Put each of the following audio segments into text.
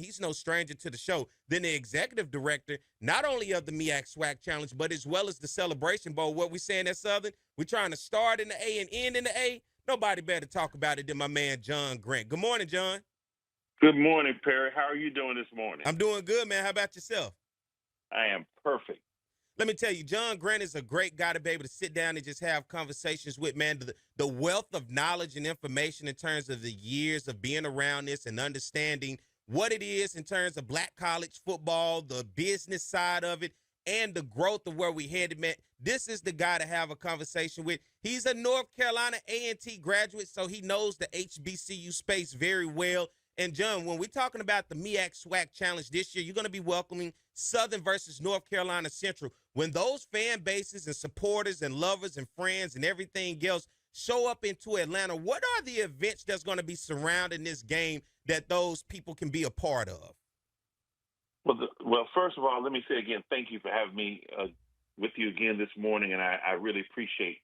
he's no stranger to the show, then the executive director, not only of the MEAC SWAC Challenge, but as well as the Celebration Bowl. What we saying at Southern, we're trying to start in the A and end in the A. Nobody better talk about it than my man, John Grant. Good morning, John. Good morning, Perry. How are you doing this morning? I'm doing good, man. How about yourself? I am perfect. Let me tell you, John Grant is a great guy to be able to sit down and just have conversations with, man. The wealth of knowledge and information in terms of the years of being around this and understanding what it is in terms of black college football, the business side of it, and the growth of where we headed, man. This is the guy to have a conversation with. He's a North Carolina A&T graduate, so he knows the HBCU space very well. And, John, when we're talking about the MEAC SWAC Challenge this year, you're going to be welcoming Southern versus North Carolina Central. When those fan bases and supporters and lovers and friends and everything else show up into Atlanta, what are the events that's going to be surrounding this game that those people can be a part of? Well, first of all, let me say again, thank you for having me with you again this morning, and I really appreciate,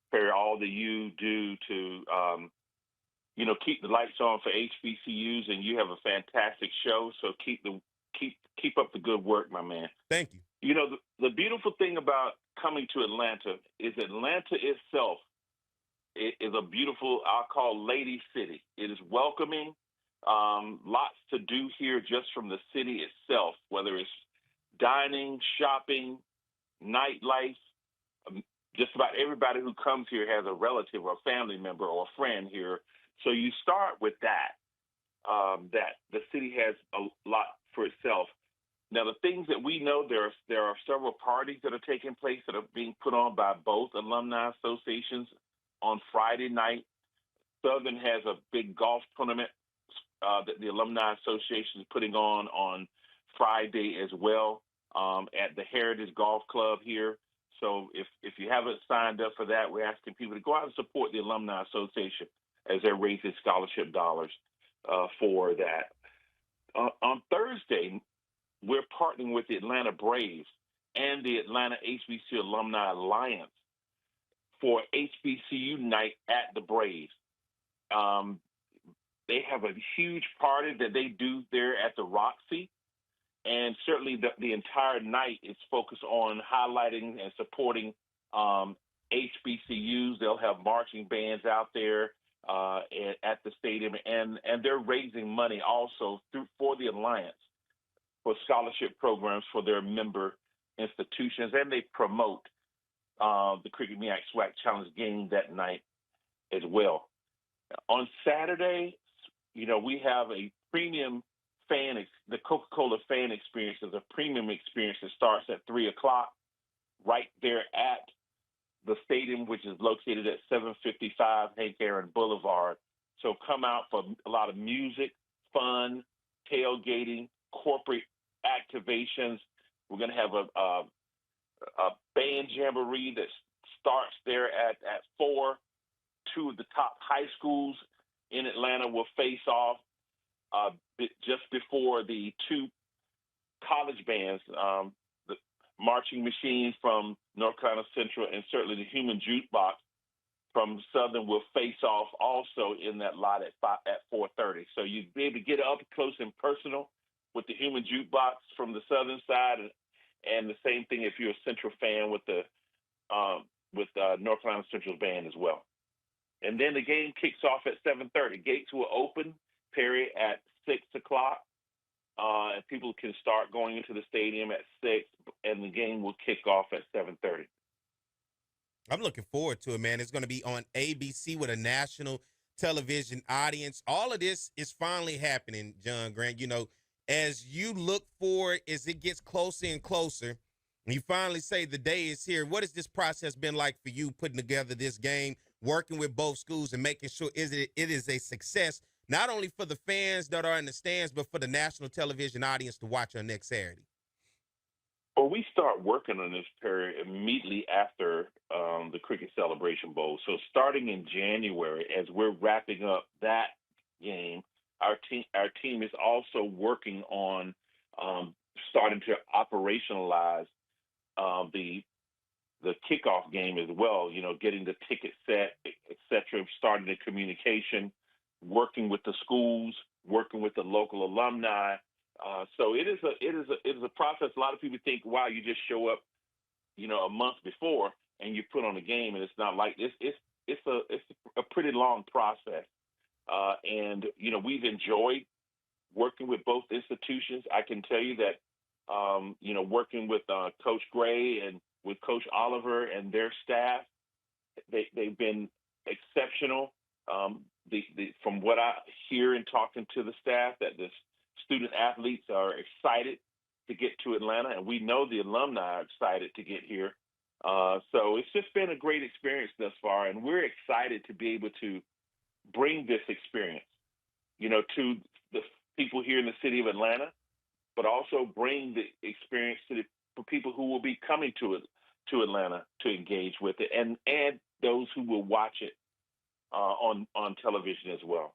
Perry, all that you do to keep the lights on for HBCUs, and you have a fantastic show. So keep up the good work, my man. Thank you. You know, the beautiful thing about coming to Atlanta is Atlanta itself is a beautiful, I'll call, lady city. It is welcoming. Lots to do here just from the city itself, whether it's dining, shopping, nightlife. Just about everybody who comes here has a relative or a family member or a friend here. So you start with that the city has a lot for itself. Now, the things that we know, there are several parties that are taking place that are being put on by both alumni associations on Friday night. Southern has a big golf tournament that the Alumni Association is putting on Friday as well at the Heritage Golf Club here. So if you haven't signed up for that, we're asking people to go out and support the Alumni Association as they're raising scholarship dollars for that. On Thursday, we're partnering with the Atlanta Braves and the Atlanta HBCU Alumni Alliance for HBCU night at the Braves. They have a huge party that they do there at the Roxy, and certainly the entire night is focused on highlighting and supporting HBCUs. They'll have marching bands out there at the stadium, and they're raising money also for the Alliance for scholarship programs for their member institutions, and they promote the Cricket MEAC SWAC Challenge game that night as well. On Saturday, we have a premium the Coca-Cola fan experience is a premium experience that starts at 3 o'clock right there at the stadium, which is located at 755 Hank Aaron Boulevard. So come out for a lot of music, fun, tailgating, corporate activations. We're going to have a band jamboree that starts there at 4. Two of the top high schools in Atlanta will face off just before the two college bands, the Marching Machines from North Carolina Central and certainly the Human Jukebox from Southern will face off also in that lot at 4:30. So you'd be able to get up close and personal with the Human Jukebox from the Southern side, and the same thing if you're a Central fan with the North Carolina Central band as well. And then the game kicks off at 7:30. Gates will open, Perry, at 6 o'clock. And people can start going into the stadium at 6, and the game will kick off at 7:30. I'm looking forward to it, man. It's going to be on ABC with a national television audience. All of this is finally happening, John Grant. As you look forward, as it gets closer and closer, and you finally say the day is here, what has this process been like for you putting together this game, working with both schools and making sure it is a success, not only for the fans that are in the stands, but for the national television audience to watch on next Saturday? Well, we start working on this, Perry, immediately after the Cricket Celebration Bowl. So starting in January, as we're wrapping up that game, our team is also working on starting to operationalize the kickoff game as well. Getting the ticket set, et cetera, starting the communication, working with the schools, working with the local alumni. So it is a process. A lot of people think, wow, you just show up, a month before and you put on a game, and it's not like this. It's a pretty long process, and we've enjoyed working with both institutions. I can tell you that working with Coach Gray and with Coach Oliver and their staff, they've been exceptional. From what I hear and talking to the staff, that the student athletes are excited to get to Atlanta, and we know the alumni are excited to get here. So it's just been a great experience thus far, and we're excited to be able to bring this experience, to the people here in the city of Atlanta, but also bring the experience for people who will be coming to Atlanta to engage with it, and those who will watch it on television as well.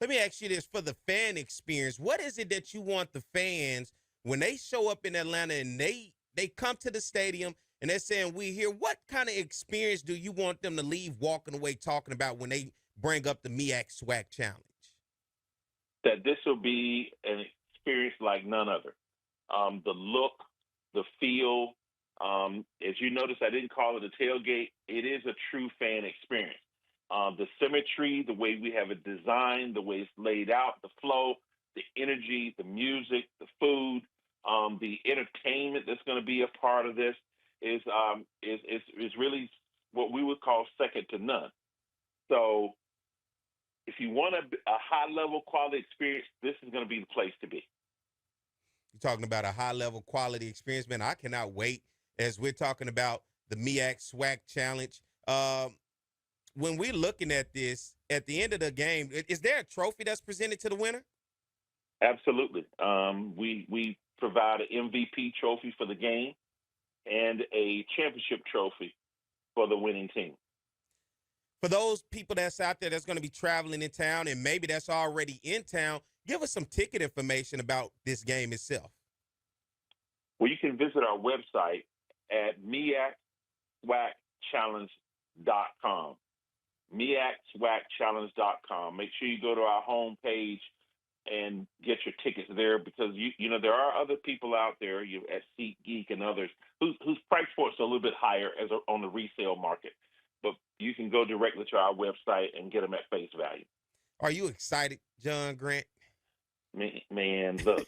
Let me ask you this: for the fan experience, what is it that you want the fans when they show up in Atlanta and they come to the stadium and they're saying we here? What kind of experience do you want them to leave walking away talking about when they bring up the MEAC SWAC challenge? That this will be an experience like none other. The look, the feel. As you notice, I didn't call it a tailgate. It is a true fan experience. The symmetry, the way we have it designed, the way it's laid out, the flow, the energy, the music, the food, the entertainment that's going to be a part of this is really what we would call second to none. So if you want a high-level quality experience, this is going to be the place to be. You're talking about a high-level quality experience, man. I cannot wait as we're talking about the MEAC SWAC challenge. When we're looking at this, at the end of the game, is there a trophy that's presented to the winner? Absolutely. We provide an MVP trophy for the game and a championship trophy for the winning team. For those people that's out there that's going to be traveling in town and maybe that's already in town, give us some ticket information about this game itself. Well, you can visit our website at MEACSWACchallenge.com. MEACSWACchallenge.com. Make sure you go to our homepage and get your tickets there, because there are other people out there at SeatGeek and others whose price points are a little bit higher on the resale market. But you can go directly to our website and get them at face value. Are you excited, John Grant? Man, look.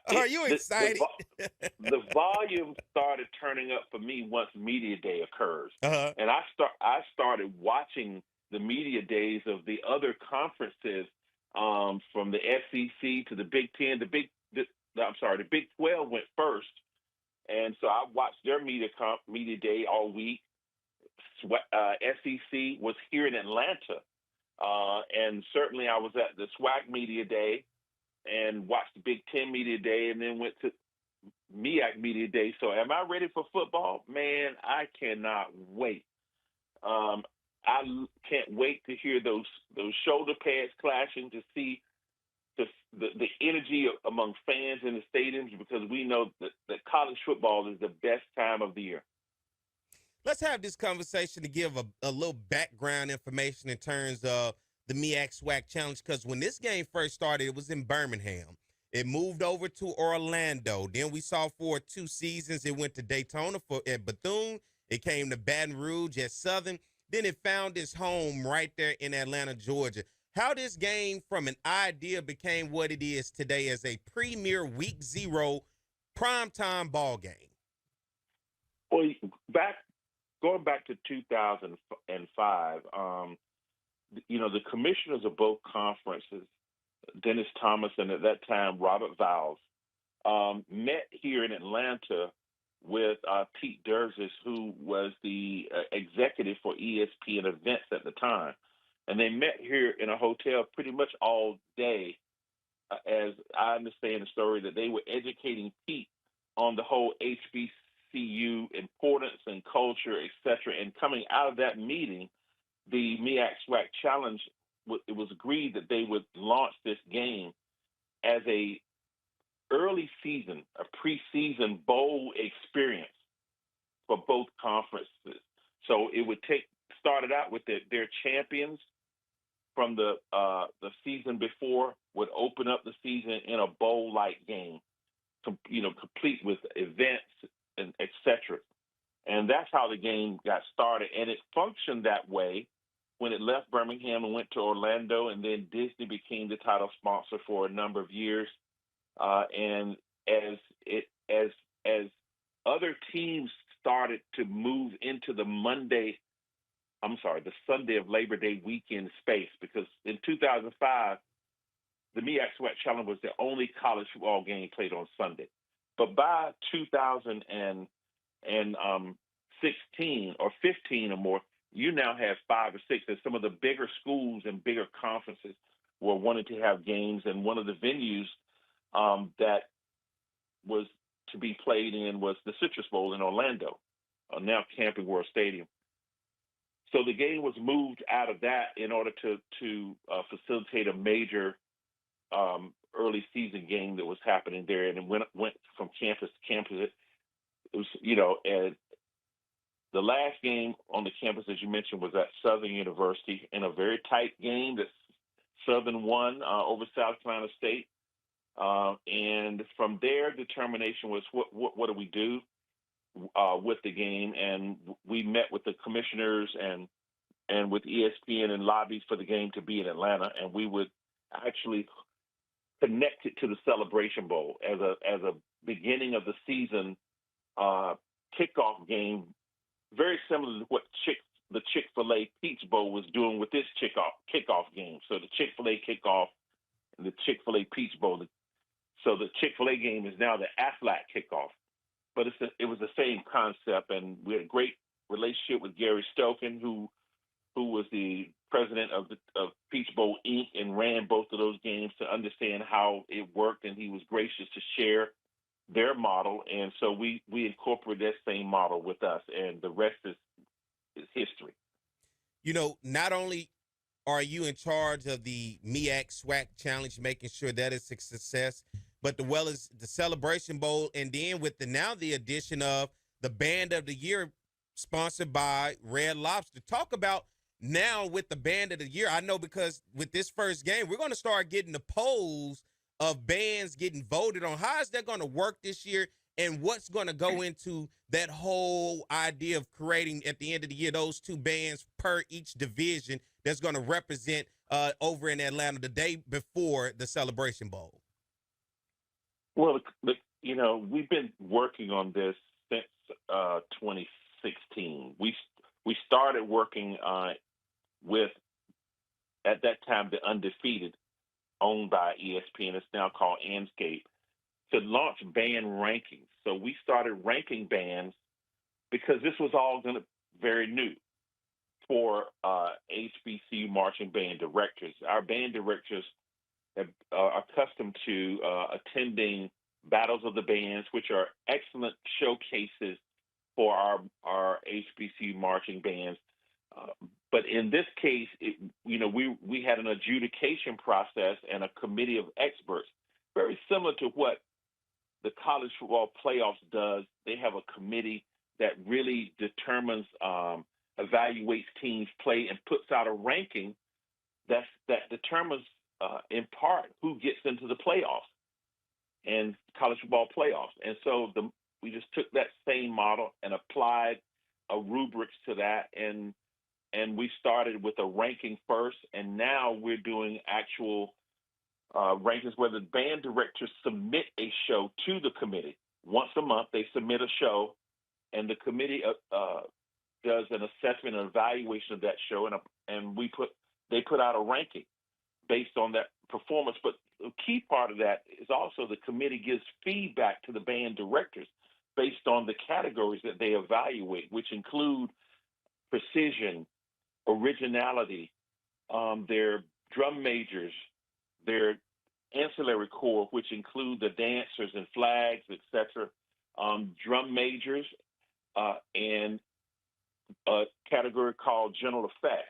Are you excited? The volume started turning up for me once Media Day occurs. Uh-huh. And I started watching the media days of the other conferences, from the SEC to the Big Ten. The Big 12 went first. And so I watched their media day all week. SEC was here in Atlanta. And certainly I was at the SWAC Media Day and watched the Big Ten Media Day, and then went to MEAC Media Day. So am I ready for football? Man, I cannot wait. I can't wait to hear those shoulder pads clashing, to see the energy among fans in the stadiums, because we know that college football is the best time of the year. Let's have this conversation to give a little background information in terms of the MEAC SWAC challenge, because when this game first started, it was in Birmingham. It moved over to Orlando. Then we saw for 2 seasons it went to Daytona at Bethune. It came to Baton Rouge at Southern. Then it found its home right there in Atlanta, Georgia. How this game from an idea became what it is today as a premier Week 0 primetime ball game. Well, going back to 2005, the commissioners of both conferences, Dennis Thomas and at that time Robert Vowles, met here in Atlanta with Pete Durzis, who was the executive for ESPN Events at the time. And they met here in a hotel pretty much all day, as I understand the story, that they were educating Pete on the whole HBCU importance and culture, et cetera. And coming out of that meeting, the MEAC SWAC Challenge, it was agreed that they would launch this game as a early season, a preseason bowl experience for both conferences. So it would started out with their champions from the season before would open up the season in a bowl-like game, complete with events and etc. And that's how the game got started. And it functioned that way when it left Birmingham and went to Orlando, and then Disney became the title sponsor for a number of years. And as other teams started to move into the Sunday of Labor Day weekend space, because in 2005, the MEAC SWAC Challenge was the only college football game played on Sunday. But by 2016 or 15 or more, you now have 5 or 6. And some of the bigger schools and bigger conferences were wanting to have games. And one of the venues that was to be played in was the Citrus Bowl in Orlando, now Camping World Stadium. So the game was moved out of that in order to facilitate a major early season game that was happening there, and it went from campus to campus. It was, and the last game on the campus, as you mentioned, was at Southern University in a very tight game that Southern won over South Carolina State. And from there, determination was what do we do with the game, and we met with the commissioners and with ESPN and lobbied for the game to be in Atlanta, and we would actually connect it to the Celebration Bowl as a beginning of the season kickoff game, very similar to what the Chick-fil-A Peach Bowl was doing with this kickoff game. So the Chick-fil-A kickoff and the Chick-fil-A Peach Bowl. So the Chick-fil-A game is now the AFLAC kickoff. But it was the same concept, and we had a great relationship with Gary Stoken, who was the president of Peach Bowl Inc. and ran both of those games to understand how it worked, and he was gracious to share their model. And so we incorporated that same model with us, and the rest is history. Not only are you in charge of the MEAC SWAC Challenge, making sure that it's a success, but as the Celebration Bowl, and then with the addition of the Band of the Year sponsored by Red Lobster. Talk about now with the Band of the Year. I know because with this first game, we're going to start getting the polls of bands getting voted on. How is that going to work this year, and what's going to go into that whole idea of creating at the end of the year those 2 bands per each division that's going to represent over in Atlanta the day before the Celebration Bowl? Well, we've been working on this since 2016. We started working with, at that time, the Undefeated, owned by ESPN. It's now called Anscape, to launch band rankings. So we started ranking bands because this was all very new for HBCU marching band directors. Our band directors are accustomed to attending Battles of the Bands, which are excellent showcases for our HBCU marching bands. But in this case, we had an adjudication process and a committee of experts, very similar to what the college football playoffs does. They have a committee that really determines, evaluates teams' play, and puts out a ranking that determines, in part, who gets into the playoffs and college football playoffs. And so we just took that same model and applied a rubrics to that, and we started with a ranking first, and now we're doing actual rankings where the band directors submit a show to the committee. Once a month, they submit a show, and the committee does an assessment and evaluation of that show, and they put out a ranking based on that performance. But the key part of that is also the committee gives feedback to the band directors based on the categories that they evaluate, which include precision, originality, their drum majors, their ancillary core, which include the dancers and flags, etc., drum majors, and a category called general effect.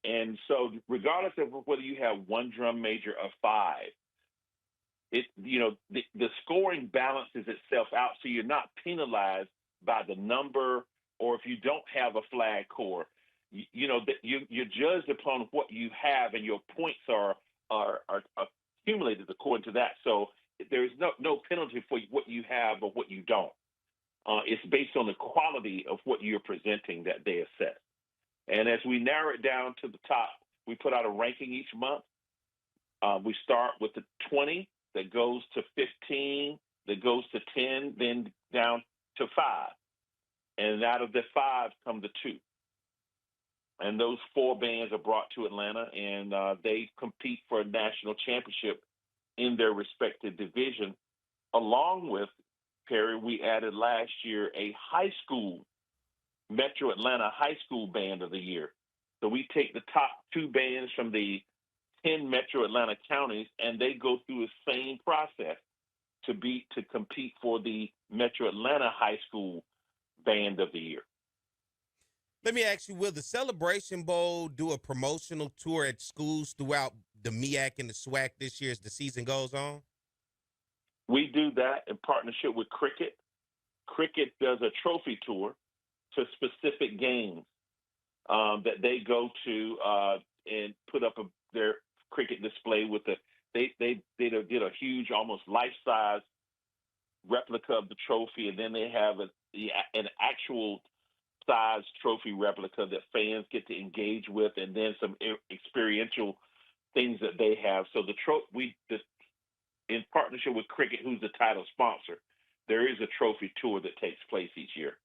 And so regardless of whether you have one drum major or 5, the scoring balances itself out, so you're not penalized by the number, or if you don't have a flag core, you're judged upon what you have, and your points are accumulated according to that. So there's no penalty for what you have or what you don't. It's based on the quality of what you're presenting that they assess. And as we narrow it down to the top, we put out a ranking each month. We start with the 20 that goes to 15, that goes to 10, then down to 5. And out of the 5 come the 2. And those 4 bands are brought to Atlanta, and they compete for a national championship in their respective division. Along with, Perry, we added last year a high school, Metro Atlanta High School Band of the Year. So we take the top 2 bands from the 10 Metro Atlanta counties, and they go through the same process to compete for the Metro Atlanta High School Band of the Year. Let me ask you, will the Celebration Bowl do a promotional tour at schools throughout the MEAC and the SWAC this year as the season goes on? We do that in partnership with Cricket. Cricket does a trophy tour to specific games that they go to and put up their cricket display with they did a huge, almost life-size replica of the trophy, and then they have an actual size trophy replica that fans get to engage with, and then some experiential things that they have. So in partnership with Cricket, who's the title sponsor, there is a trophy tour that takes place each year.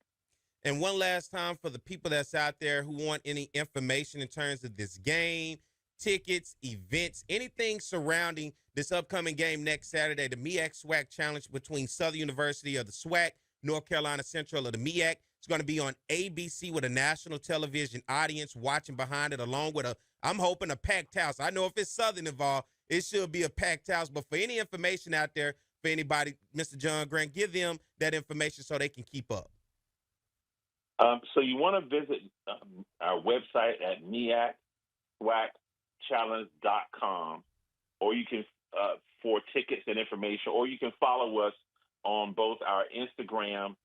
And one last time for the people that's out there who want any information in terms of this game, tickets, events, anything surrounding this upcoming game next Saturday, the MEAC SWAC Challenge between Southern University of the SWAC, North Carolina Central of the MEAC. It's going to be on ABC with a national television audience watching behind it, along with I'm hoping a packed house. I know if it's Southern involved, it should be a packed house. But for any information out there, for anybody, Mr. John Grant, give them that information so they can keep up. So you want to visit our website at MEACSWACchallenge.com, or you can, for tickets and information, or you can follow us on both our Instagram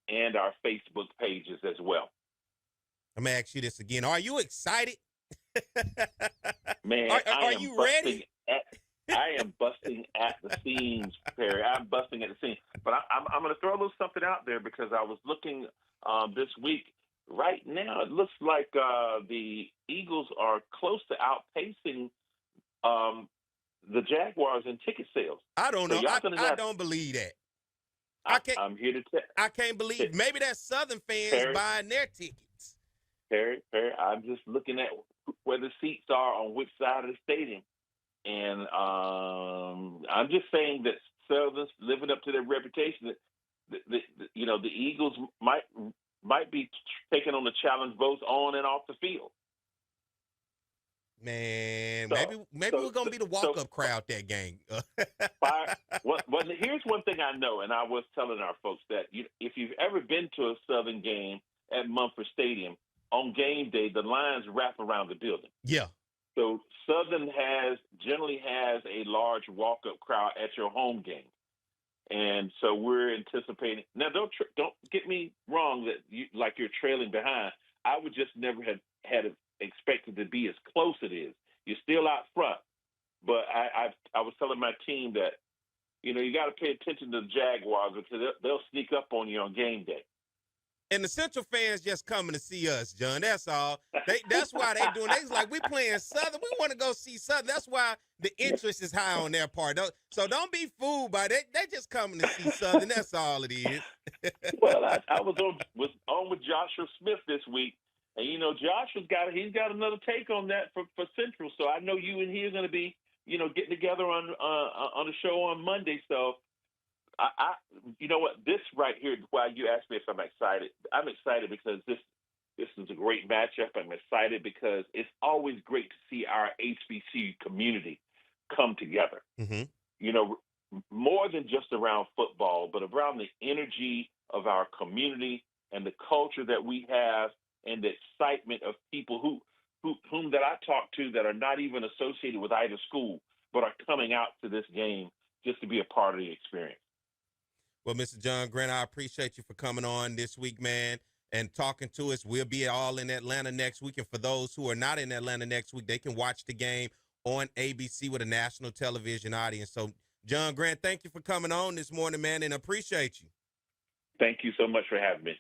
and our Facebook pages as well. I'm going to ask you this again. Are you excited? Man, are you ready? I am busting at the seams, Perry. I'm busting at the seams. But I'm going to throw a little something out there, because I was looking this week. Right now, it looks like the Eagles are close to outpacing the Jaguars in ticket sales. I don't know. I don't believe that. I'm here to tell. I can't believe. Maybe that's Southern fans Perry, buying their tickets. Perry, I'm just looking at where the seats are on which side of the stadium. And I'm just saying that Southern's living up to their reputation. That the Eagles might be taking on the challenge both on and off the field. Man, maybe we're gonna be the walk-up crowd that game. Well, here's one thing I know, and I was telling our folks that if you've ever been to a Southern game at Mumford Stadium, on game day the lines wrap around the building. Yeah. So Southern generally has a large walk-up crowd at your home game. And so we're anticipating. Now, don't get me wrong that you're trailing behind. I would just never have had expected to be as close it is. You're still out front, but I was telling my team that you got to pay attention to the Jaguars, because they'll sneak up on you on game day. And the Central fans just coming to see us, John. That's all. That's why they doing. They's like, we playing Southern. We want to go see Southern. That's why the interest is high on their part. So don't be fooled by that. They just coming to see Southern. That's all it is. Well, I was on with Joshua Smith this week, and Joshua's got another take on that for Central. So I know you and he are going to be getting together on the show on Monday. So. You know what? This right here, why you asked me if I'm excited. I'm excited because this is a great matchup. I'm excited because it's always great to see our HBCU community come together. Mm-hmm. More than just around football, but around the energy of our community and the culture that we have, and the excitement of people whom that I talk to that are not even associated with either school, but are coming out to this game just to be a part of the experience. Well, Mr. John Grant, I appreciate you for coming on this week, man. and talking to us. We'll be all in Atlanta next week. And for those who are not in Atlanta next week, they can watch the game on ABC with a national television audience. So, John Grant, thank you for coming on this morning, man, and appreciate you. Thank you so much for having me.